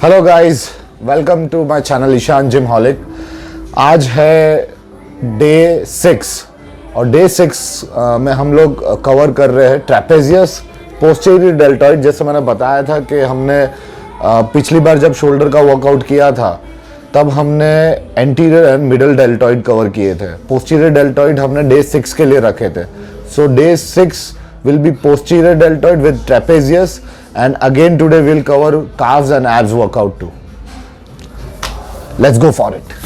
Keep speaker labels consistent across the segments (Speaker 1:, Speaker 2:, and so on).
Speaker 1: Hello guys, welcome to my channel Ishaan gymholic. आज है day 6 और डे 6 में हम लोग कवर कर रहे हैं ट्रेपेजियस पोस्टीरियर डेल्टॉइड। जैसे मैंने बताया था कि हमने पिछली बार जब शोल्डर का वर्कआउट किया था तब हमने anterior and middle deltoid cover किए थे। पोस्टीरियर डेल्टॉइड हमने डे 6 के लिए रखे थे। सो day 6 will be posterior deltoid with trapezius, and again today we'll cover calves and abs workout too. Let's go for it.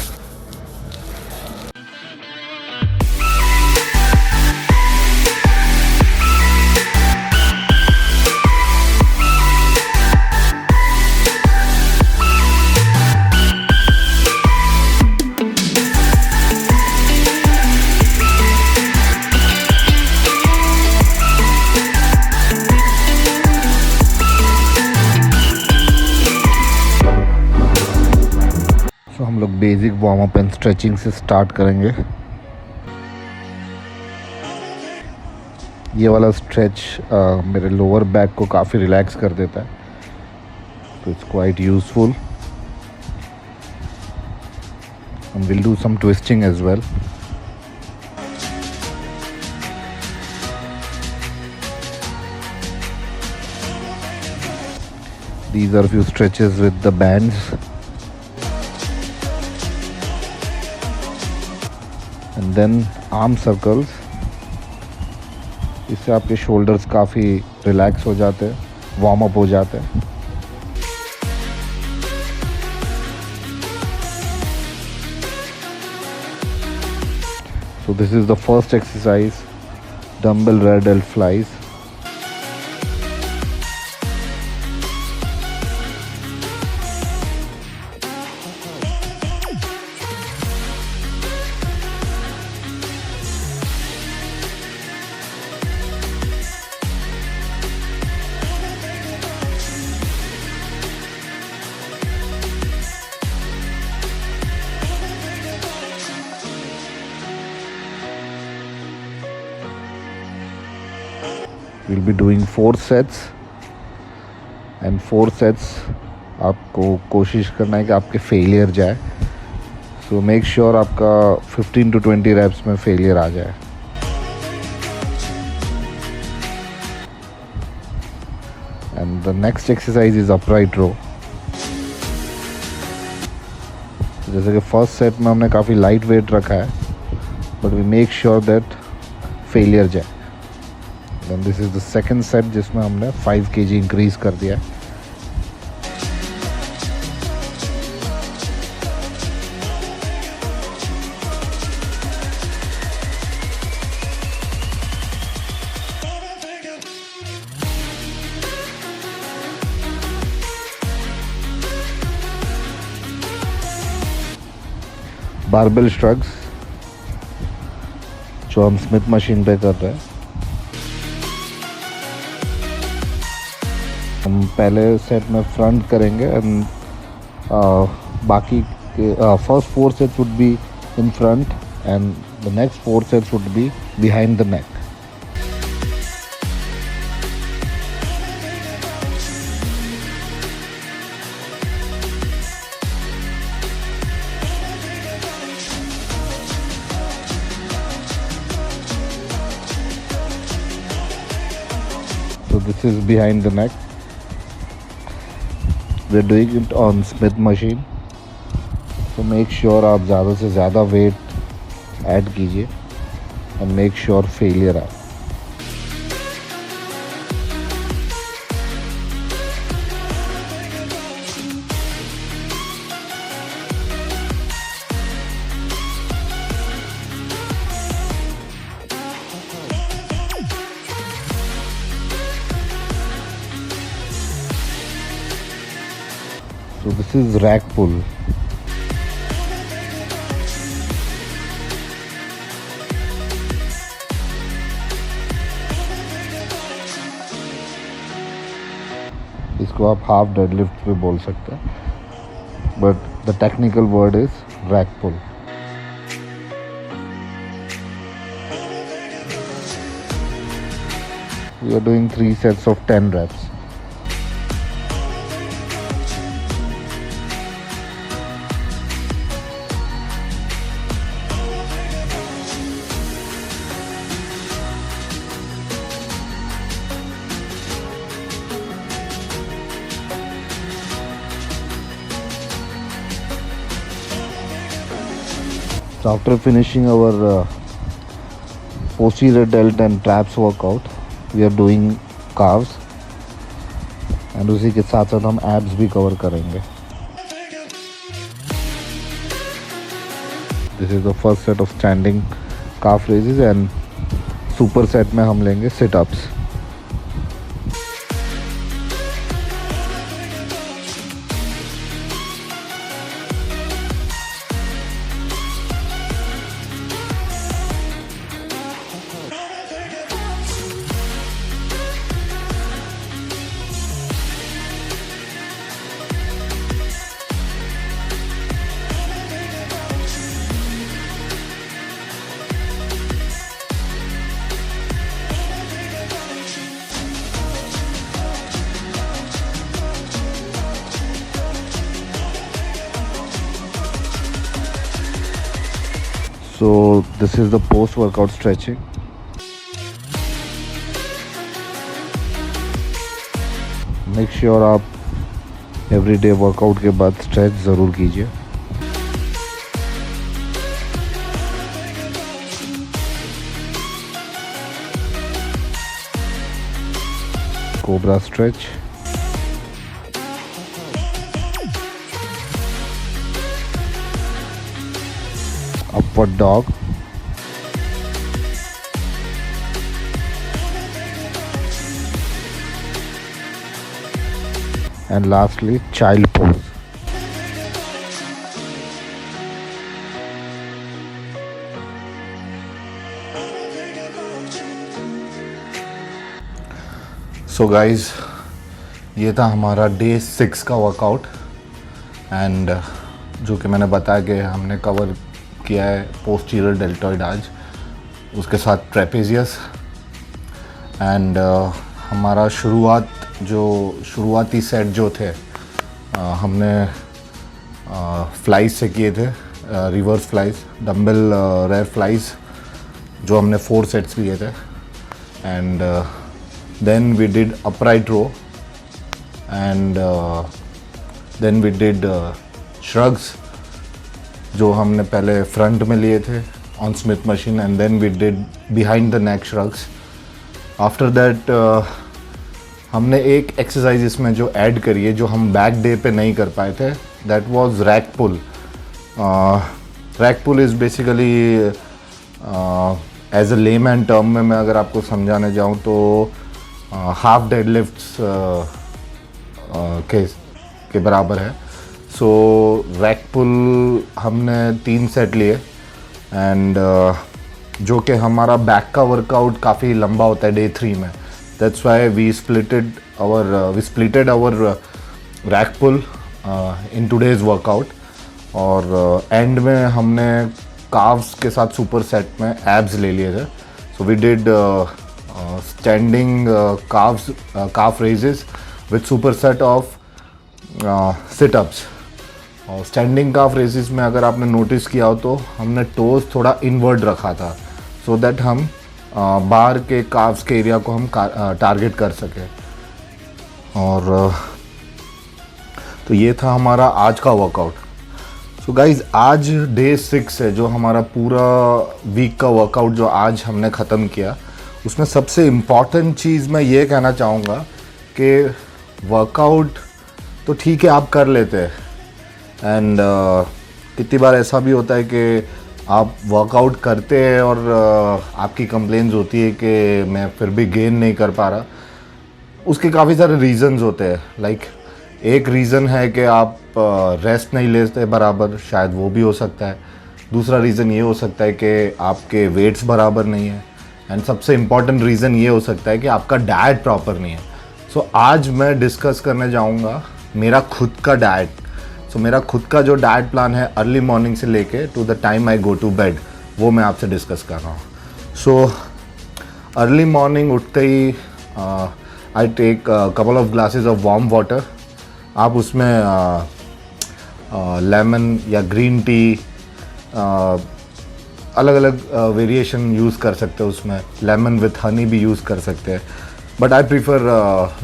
Speaker 1: हम लोग basic warm up and stretching से स्टार्ट करेंगे। ये वाला स्ट्रेच मेरे लोअर बैक को काफ़ी रिलैक्स कर देता है, तो it's quite useful. And will do some twisting as well. These are few stretches with the bands. And then arm circles. इससे आपके शोल्डर्स काफ़ी रिलैक्स हो जाते हैं, वार्म अप हो जाते हैं। So this is the first exercise, dumbbell rear delt flies. We'll be doing 4 sets and 4 sets आपको कोशिश करना है कि आपके फेलियर जाए। सो मेक श्योर आपका 15 to 20 reps में फेलियर आ जाए। And the next exercise is upright row. जैसे कि फर्स्ट सेट में हमने काफ़ी लाइट वेट रखा है, but we make sure that failure जाए। Then this is the second set जिसमें हमने 5 kg इंक्रीज कर दिया है। बारबेल श्रग्स जो हम स्मिथ मशीन पे कर रहे हैं। हम पहले सेट में फ्रंट करेंगे एंड बाकी के first 4 sets would be in front end the next 4 sets would be behind the neck. So this is behind the neck. We're doing it on Smith machine. So make sure आप ज़्यादा से ज़्यादा wait add कीजिए and make sure failure आए। So this is rack pull. इसको आप half deadlift भी बोल सकते हैं, but the technical word is rack pull. We are doing 3 sets of 10 reps. So after finishing our posterior delt and traps workout, we are doing calves and उसी के साथ साथ हम abs भी cover करेंगे. This is the first set of standing calf raises and super set में हम लेंगे sit ups. So this is the post workout stretching. Make sure आप everyday workout के बाद stretch ज़रूर कीजिए. Cobra stretch. Upward dog. And lastly, child pose. So guys, ये था हमारा डे 6 का वर्कआउट एंड जो कि मैंने बताया कि हमने कवर किया है पोस्टीरियर डेल्टॉइड आज, उसके साथ ट्रेपेजियस एंड हमारा शुरुआती सेट जो थे हमने फ्लाइज से किए थे, reverse flies, dumbbell rear flies जो हमने 4 सेट्स किए थे and then we did upright row and then we did shrugs जो हमने पहले फ्रंट में लिए थे on Smith machine and then we did behind the neck shrugs. After that हमने एक एक्सरसाइज इसमें जो ऐड करी है जो हम बैक डे पे नहीं कर पाए थे, that was rack pull. Rack pull is basically as a layman term में मैं अगर आपको समझाने जाऊँ तो हाफ डेडलिफ्ट्स के बराबर है. सो रैक पुल हमने 3 सेट लिए एंड जो कि हमारा बैक का वर्कआउट काफ़ी लंबा होता है डे 3 में. That's why we splitted our rack pull in today's workout और एंड में हमने काव्स के साथ सुपर सेट में एब्स ले लिए थे. So we did standing calf raises with super set of sit ups. और स्टैंडिंग काफ रेजेस में अगर आपने नोटिस किया हो तो हमने टोज थोड़ा इनवर्ड रखा था सो दैट हम बाहर के काफ्स के एरिया को हम टारगेट कर सके. और तो ये था हमारा आज का वर्कआउट. सो गाइज आज डे 6 है जो हमारा पूरा वीक का वर्कआउट जो आज हमने ख़त्म किया. उसमें सबसे इम्पॉर्टेंट चीज़ मैं ये कहना चाहूँगा कि वर्कआउट तो ठीक है आप कर लेते हैं एंड कितनी बार ऐसा भी होता है कि आप वर्कआउट करते हैं और आपकी कंप्लेंट्स होती है कि मैं फिर भी गेन नहीं कर पा रहा. उसके काफ़ी सारे रीज़न्स होते हैं. लाइक एक रीज़न है कि आप रेस्ट नहीं लेते बराबर, शायद वो भी हो सकता है. दूसरा रीज़न ये हो सकता है कि आपके वेट्स बराबर नहीं है एंड सबसे इम्पॉर्टेंट रीज़न ये हो सकता है कि आपका डाइट प्रॉपर नहीं है. सो आज मैं डिस्कस करने जाऊँगा मेरा खुद का डाइट. सो मेरा खुद का जो डाइट प्लान है अर्ली मॉर्निंग से लेके to the time I go to bed, वो मैं आपसे डिस्कस कर रहा हूँ. सो अर्ली मॉर्निंग उठते ही I take couple of glasses of warm water. आप उसमें लेमन या ग्रीन टी अलग अलग वेरिएशन यूज़ कर सकते हो. उसमें लेमन विथ हनी भी यूज़ कर सकते हैं but I prefer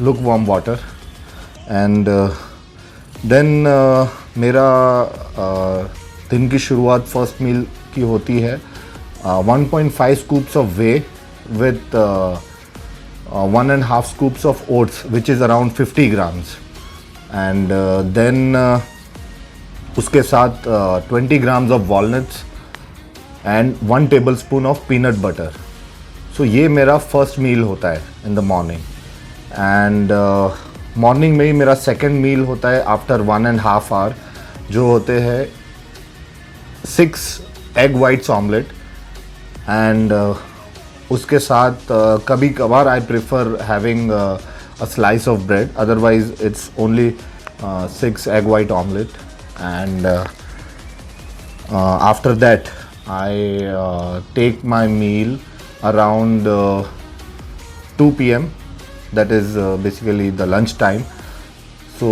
Speaker 1: lukewarm water. And then मेरा दिन की शुरुआत फर्स्ट मील उसकी होती है 1.5 scoops of whey with 1.5 scoops of oats, which is around 50 grams. And then उसके साथ 20 grams of walnuts and 1 tablespoon of peanut butter. So ये मेरा फर्स्ट मील होता है in the morning. And morning में ही मेरा सेकेंड मील होता है आफ्टर 1.5 आवर, जो होते हैं 6 एग वाइट्स ऑमलेट. एंड उसके साथ कभी कभार I prefer having a slice of bread, otherwise it's only 6 egg white omelette. And after that I take my meal around 2 p.m. That is basically the lunch time. So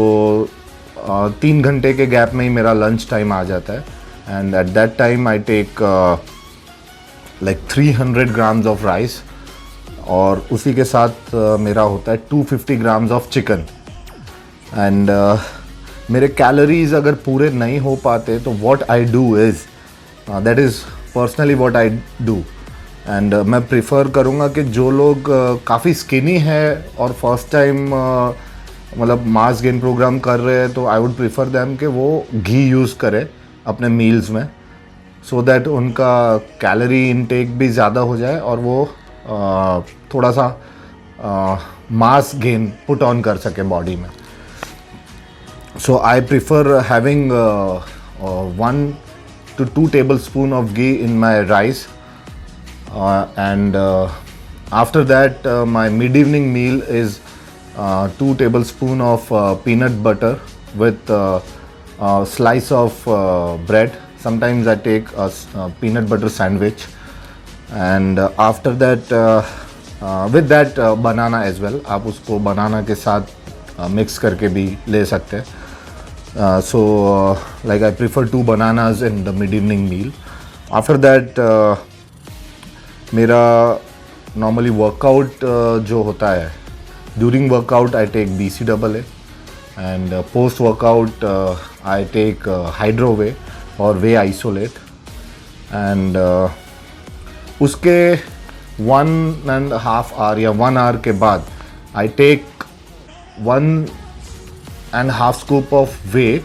Speaker 1: 3 घंटे के gap में ही मेरा lunch time आ जाता है. And at that time I take like 300 grams of rice, और उसी के साथ मेरा होता है 250 grams of chicken. And मेरे कैलोरीज अगर पूरे नहीं हो पाते तो what I do is that is personally what I do. And मैं प्रिफर करूँगा कि जो लोग काफ़ी स्किनी है और फर्स्ट टाइम मतलब मास गेन प्रोग्राम कर रहे हैं, तो आई वुड प्रिफर दैम कि वो घी यूज़ करें अपने मील्स में, सो दैट उनका कैलोरी इनटेक भी ज़्यादा हो जाए और वो थोड़ा सा मास गेन पुट ऑन कर सके बॉडी में. सो I prefer having 1 to 2 tablespoon of ghee in my rice, and after that my mid-evening meal is 2 tablespoon of peanut butter with a slice of bread. Sometimes I take a peanut butter sandwich, and after that with that banana as well. आप उसको banana के साथ mix करके भी ले सकते हैं. So like I prefer 2 bananas in the mid-evening meal. After that मेरा normally workout जो होता है, during workout I take BCAA, and post workout I take hydro whey और whey isolate. And उसके 1.5 hour या 1 hour के बाद I take 1.5 scoop of whey,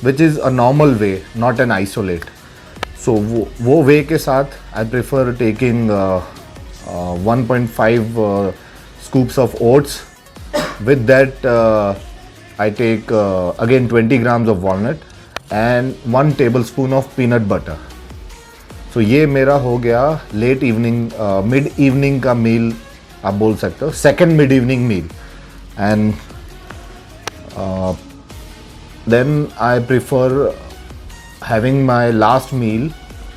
Speaker 1: which is a normal whey, not an isolate. So वो whey के साथ I prefer taking 1.5 scoops of oats. With that I take again 20 grams of walnut and 1 tablespoon of peanut butter. So ये मेरा हो गया late evening mid evening का मील आप बोल सकते हो, second mid evening meal. And then I prefer having my last meal,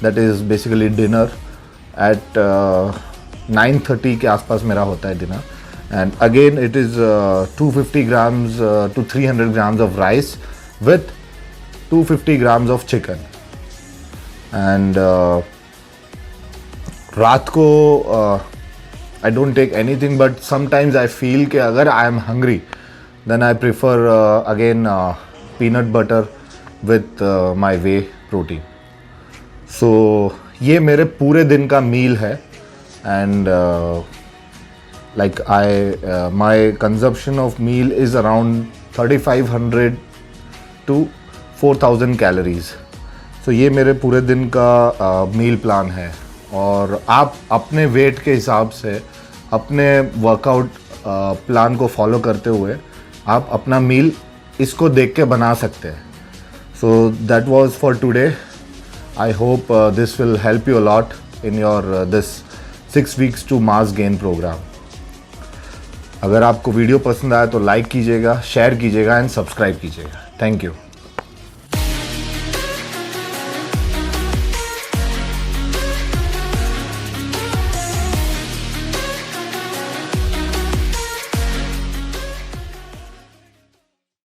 Speaker 1: that is basically dinner, at 9:30 के आसपास मेरा होता है dinner. And again it is 250 grams to 300 grams of rice with 250 grams of chicken. And रात को I don't take anything, but sometimes I feel कि अगर I am hungry, then I prefer again peanut butter with my whey protein. So ये मेरे पूरे दिन का मील है. And like my consumption of meal is around 3500 to 4000 calories. So ये मेरे पूरे दिन का मील प्लान है. और आप अपने वेट के हिसाब से अपने वर्कआउट प्लान को फॉलो करते हुए आप अपना मील इसको देख के बना सकते हैं. So that was for today. I hope this will help you a lot in your this 6 weeks to mass gain program. अगर आपको वीडियो पसंद आया तो लाइक कीजिएगा, शेयर कीजिएगा एंड सब्सक्राइब कीजिएगा. Thank you.